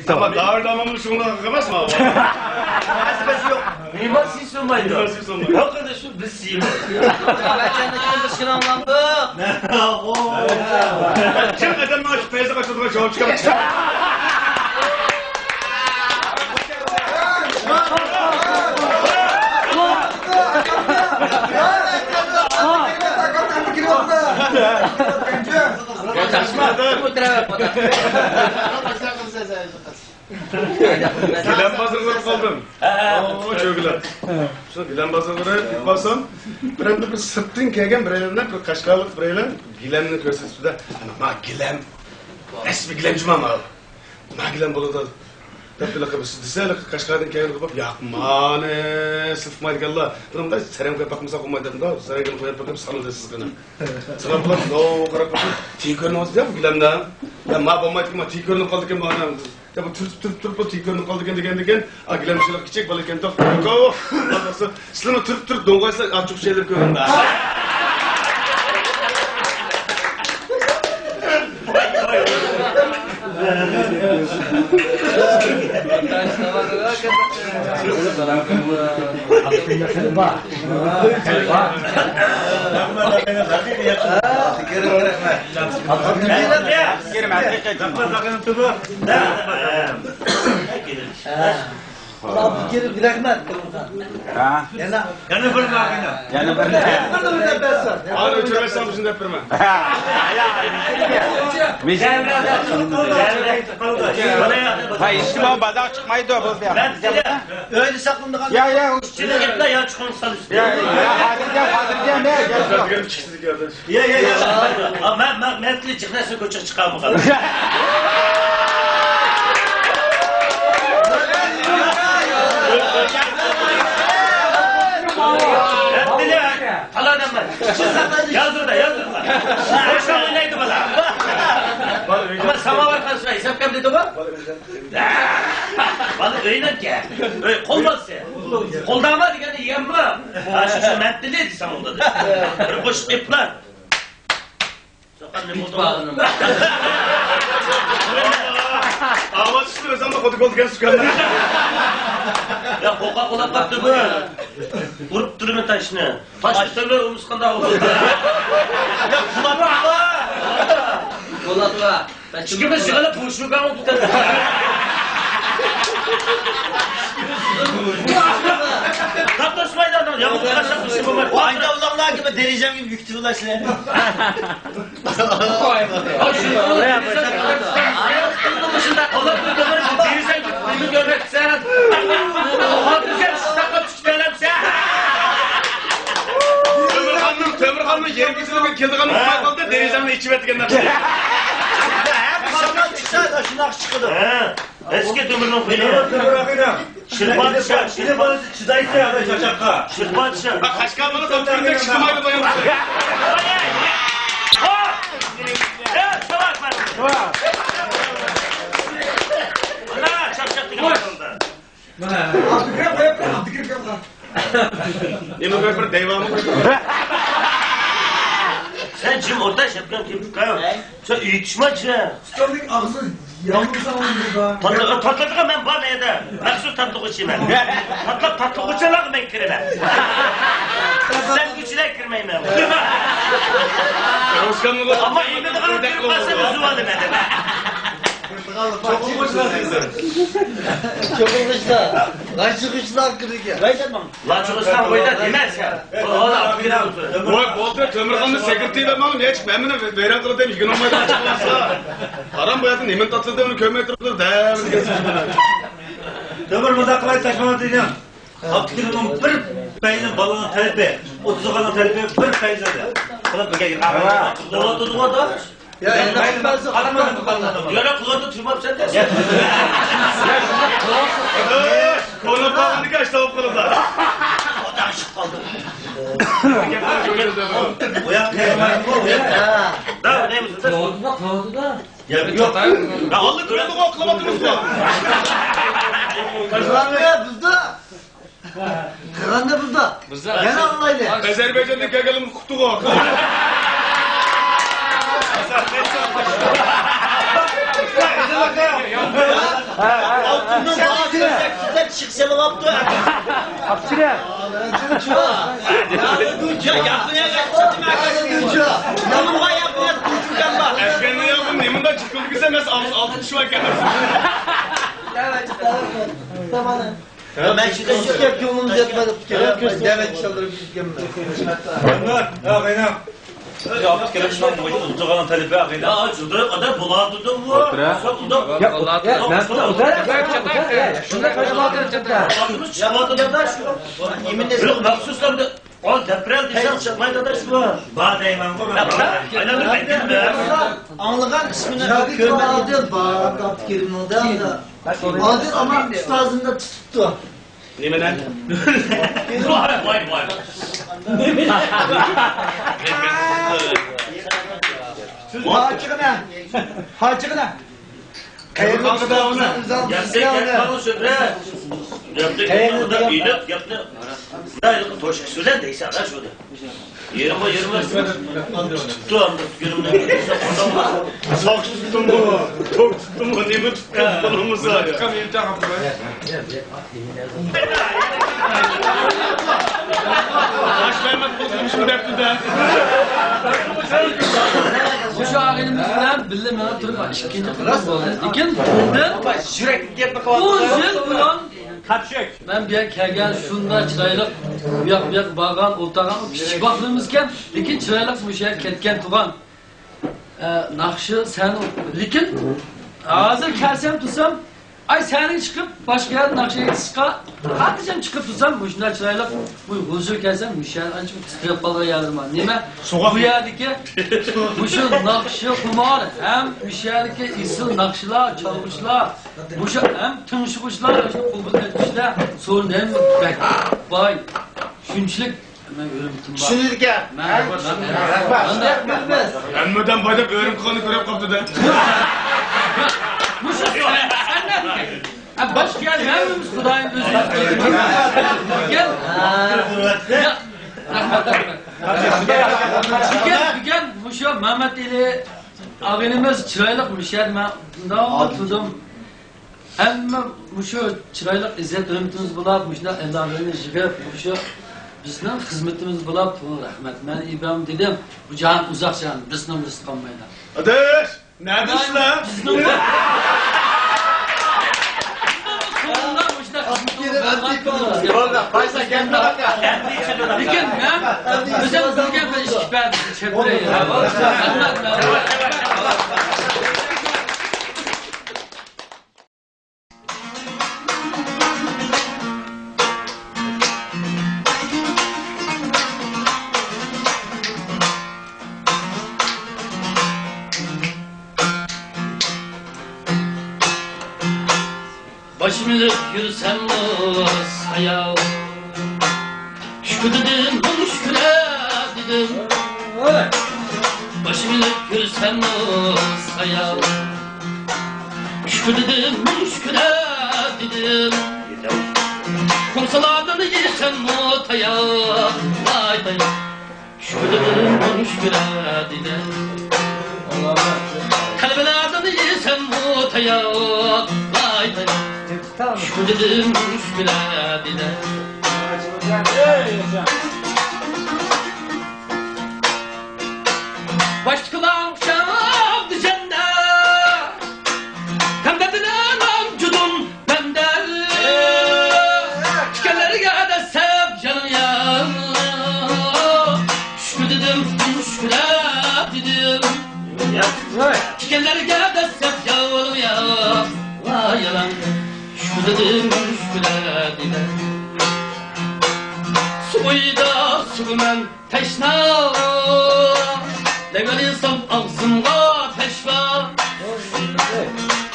Ama davranmamız şuna kalmaz mı abi? Mimar siz olmaydı. Yok kardeşim biz siyim. Ben dışına anlamdım. Kim neden maaşı peyze kaçırdığına cevap çıkarmak ister? Gilen bazırları kaldım. Oo çok güzel. Şu gilen bazırları basam, bir sırtın kegen bireylerine bir kaşkalık bireyler gilenini gösterisi de. Ma gilen, esmi gilen cuma abi. Ma gilen buludu. Tabii lakabı sizde kaşkalıktan kegen kapıp yakmane sıfmaydı galla. Durumda serem kapak mısa koymadım da serem kapak yapıp sanıldı siz kana. Sana bulan no karak tikörün olsun ya gilemden. Ya ma bombaydı ki ma tikörün kaldı ki bana. Ya bu tırp tikörün kaldı ki degen. A gilem şeyler küçük balık ken top. Ko. Nasıl? Sıla tırp dongaysa açık şeyler görün da. Abdukерим Ablиz. Yana bir makine. Yana bir makine. Ağır uçurmasam şimdi yapırma. Ha işime badak çıkmaydı o bu. Ben size öyle saklımda kaldım. Ya Şimdi gitme ya çıkın sal üstüne. ya hazırca ne gel. Gelip çıksın kardeş. Ya. Ama metli çıkmasın koçuk çıkar mı kalır? Yazdır da. Boşuna oynaydı bana. Ama samavar karşısına hesap kabul bu. Bana öyle ki. Kolmazsa. Koldama digeni yemma. Şu metliydi samunda da. Bir koş ipler. Sokanlı mutfağının. Ağaç üstüne zaman kodu gel sıkanlar. Ya Coca-Cola baktı bu. Vurup durumu taşını. Taş türlü umuskanda oldu. Ya kulakla. Çünkü ben sigara puşugan oldu. Kaplaşmaydı adam. Ya bu kaşak puşu bu var. Aynı avlamlar gibi dereceğim gibi büktü bunlar şimdi. Tömür yerim geçirdim kildi kanım tutmak kaldı derecemle içim etkenler. Şundan çıksa da şundan çıkıldı. Eski tömürün kıyını. Şırbatışa. Şırbatışa çizaysa ya da Çақ-Čақ'a. Şırbatışa. Bak kaşkalları toplayınca çıkmaydı bayan. Evet, salak ben. Ana, Çақ-Čақ diye bakıldı. Abdukерим Yemin bir devamı. Sen kim orada şapkan kim çıkıyor? Sen içmacı. Störlük ağzı yağmursa olur da. Tatlığa ben bana yedi. Naksu tatlı uçayım ben. Tatlı uçarak ben kiremem. Sen güçle kirmeyim ben. Ama yemin ederim bir basını zuvalı ben. Çok olmuşlar sizler. Çok olmuşlar. Kaçı kuşlar kırık ya. Lan çıkıştan koyda demez ya. Ola bir daha otur. Boy bolta tömürkanlı sekirtiyle malım hiç ben bunu veren kılıp demiş gün olmaydı açıklansa. Aram boyatın emin tatlılığını kömetrodur devamlı geçmiş bana. Tömür mızaklayı taşmama diyeceğim. Abdukerimin bir beynin balığının talebi, 30 oğlanın talebi bir beynin de. Kılıp bir gelin. Dola tutuğa da. Ya ben alamadım kalmadım. Yara kulağında tırmap sen de. Konu bağlandı kaç tavuk kılımda. O da aşık kaldı. Uyan kaymayın bu ya. Da ne misin? Kağıdı da. Yok. Ya aldık kırıldık oklamadınız mı? Kaçılar mı ya buzda? Kıranda burada. Yana anlaydı. Azerbaycan'da gagalim kutuğu. Altından daha güzel çıksalı yaptı. Abdukерим. Yapmaya kaçtı. Yanıma yapmaya tutacağım bak. Efendim yapın ne bundan çıkıldı bize mesela altın kişi var kendisi. Tamam. Ben şimdi şirket yolumuz yatmadık. Demet çalırım gitmem. Ya kaynak. Ya Abdukерим şundan bu uzanan talebi akıyla. Ya şurada kadar bulandı da bu. Ya Şurada kaçmadı çıktı. Çıkmadı da şu. Yeminle yok maksuslar da. O deprem desen çıkmaydı da şu. Bağdayman bu. Aynen öyle. Anlıgan ismini görmedi. Bak Abdukerimin da. Adı ama ustazında tuttu. Ne lan? Vay. Hacıkına. Kayırlı Yaptık yapma şöyle. Yaptık da iyilik yaptı. Dayılık toşuk süren deyse ana şurada. Yerime tuttu anda yerimden. Sağ tuttum mu? Tok tuttum mu? Ne mi tuttum? Kolumuz var ya. Baş vermek bozulmuşum derdi de. Şu ağabeyimiz bilen bildim ya turba ikinci klas oldu. İkin bundan Sürekli gitmek bu yıl bulan ben bir kelgen şunda çıraylık bir bağan oltağan küçük baktığımızken lekin çıraylık bu şey ketken tuğan nakşı sen lekin ağzı kersem tutsam ay senin çıkıp başka yer nakşıya çıka hatacağım çıkıp tutsam bu şunda çıraylık bu huzur kersem müşahede açıp titrep balığa yardırma nime bu yerdeki bu şu nakşı kumar hem müşahedeki isil nakşılar çalmışlar bu şu hem tınışmışlar şu kubul etmişler sorun hem bek bay şunçlik hemen örümtüm var Şunluk ya. Emmeden bayda böğrüm kanı görüp kaptı da. bu şu sen ne diyeceksin? Baş gel hemimiz Kuday'ın özünü gel gel bu şu Mehmet ile ağabeyimiz çıraylık müşahede ben oturdum hem bu şu çıraylık izzet hürmetimiz bulab bu şuna evladlarını jigab bu şu bizning hizmetimiz bulab rahmat ben İbrahim dedim bu can uzak can bizning risk qolmaydi Adaş, neredesin lan? Paysa kendi baka. Lekin men bizim bilgan bir ish bor chepray. Başımı yürüsem sayal şükür dedim, şüküre dedim Başımı yürüsem sayal şükür dedim, şüküre dedim Komsalardan yesem tayal Vay vay şükür dedim, şüküre dedim Kalbelerden yesem tayal Vay vay şükür dedim, şüküre dedim Başkalar şahap düzende Pembedilen amcudum benden Şükerleri gade sev canım ya Şükür dedim, şüküre dedim Şükerleri gade sev yavrum ya Vay yalan Şükür dedim, şüküre dedim Suyda sumen teşna Legal insan ağzımda teşva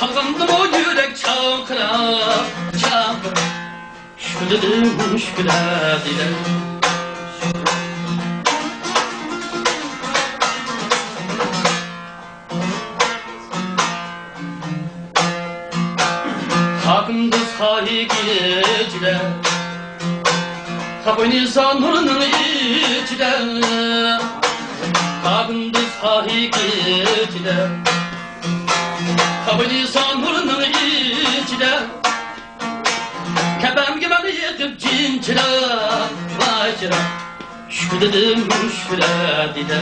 Kalkandım o yürek çakıra Çakıra Şükür dedim, şüküre dedim Hakımdız hahi geceler Kabınıza nurunun içine Kabındı hakikatine Kabınıza nurunun içine Kebem gibi yedip cincire Vay cire Şükür dedim şüküre dile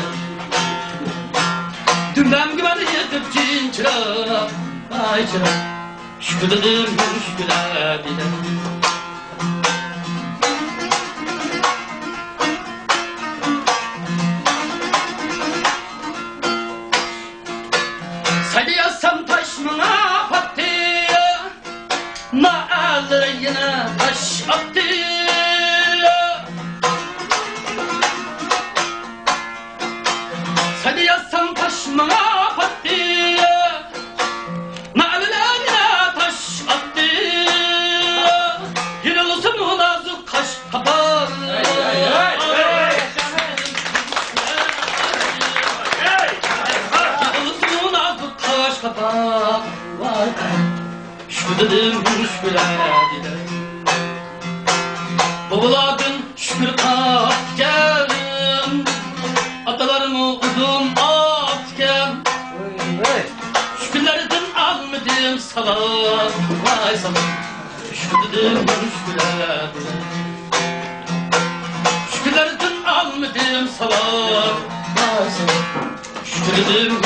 Dündem gibi yedip cincire Vay cire Şükür dedim şüküre dile Saydıyasam taşmına pattı Na'alır yine taş attı Saydıyasam taşmına pattı Na'alır yine taş attı Yürülsün o nazik kaş kapar Kapak var Şükür dedim şükür edile Babaladın şükür kat geldim Atalarımı uzun atken Şükürlerden almadım salat Vay salat Şükür dedim şükür edile Şükürlerden almadım salat Vay salat Şükür dedim